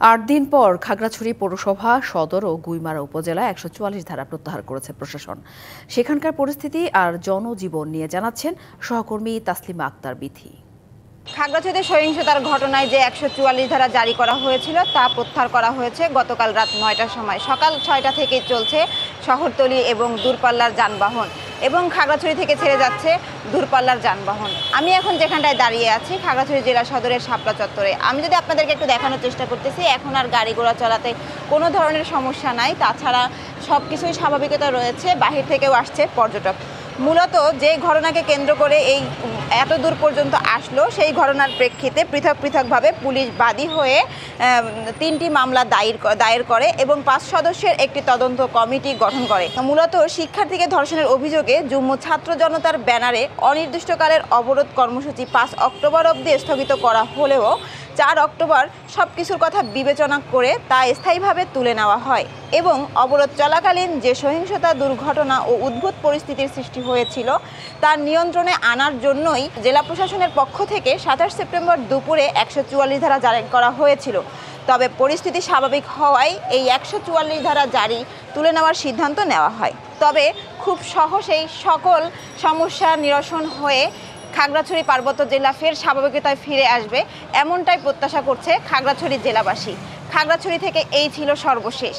৮ দিন পর খাগড়াছড়ি পৌরসভা সদর ও গুইমারা উপজেলায় ১৪৪ ধারা প্রত্যাহার করেছে প্রশাসন। সেখানকার পরিস্থিতি আর জনজীবন নিয়ে জানাচ্ছেন সহকর্মী তাসলিমা আক্তার বিথি। খাগড়াছড়িতে সহিংসতার ঘটনায় যে ১৪৪ ধারা জারি করা হয়েছিল তা প্রত্যাহার করা হয়েছে গতকাল রাত ৯টার সময়। সকাল ৬টা থেকেই চলছে শহরতলি এবং দূরপাল্লার যানবাহন এবং খাগড়াছড়ি থেকে ছেড়ে যাচ্ছে দূরপাল্লার যানবাহন। আমি এখন যেখানটায় দাঁড়িয়ে আছি খাগড়াছড়ি জেলা সদরের শাপলা চত্বরে। আমি যদি আপনাদেরকে একটু দেখানোর চেষ্টা করতেছি, এখন আর গাড়ি ঘোড়া চলাতে কোনো ধরনের সমস্যা নাই। তাছাড়া সব কিছুই স্বাভাবিকতা রয়েছে। বাহির থেকেও আসছে পর্যটক। মূলত যে ঘটনাকে কেন্দ্র করে এই এত দূর পর্যন্ত আসলো, সেই ঘটনার প্রেক্ষিতে পৃথক পৃথকভাবে পুলিশ বাদী হয়ে ৩টি মামলা দায়ের করে এবং ৫ সদস্যের একটি তদন্ত কমিটি গঠন করে। মূলত শিক্ষার্থীকে ধর্ষণের অভিযোগে যুগ্ম ছাত্র জনতার ব্যানারে অনির্দিষ্টকালের অবরোধ কর্মসূচি ৫ অক্টোবর অবধি স্থগিত করা হলেও ৪ অক্টোবর সব কিছুর কথা বিবেচনা করে তা স্থায়ীভাবে তুলে নেওয়া হয় এবং অবরোধ চলাকালীন যে সহিংসতা, দুর্ঘটনা ও উদ্ভূত পরিস্থিতির সৃষ্টি হয়েছিল তার নিয়ন্ত্রণে আনার জন্যই জেলা প্রশাসনের পক্ষ থেকে ২৭ সেপ্টেম্বর দুপুরে ১৪৪ ধারা জারি করা হয়েছিল। তবে পরিস্থিতি স্বাভাবিক হওয়ায় এই ১৪৪ ধারা জারি তুলে নেওয়ার সিদ্ধান্ত নেওয়া হয়। তবে খুব সহজেই সকল সমস্যা নিরসন হয়ে খাগড়াছড়ি পার্বত্য জেলা ফের স্বাভাবিকতায় ফিরে আসবে, এমনটাই প্রত্যাশা করছে খাগড়াছড়ি জেলাবাসী। খাগড়াছড়ি থেকে এই ছিল সর্বশেষ।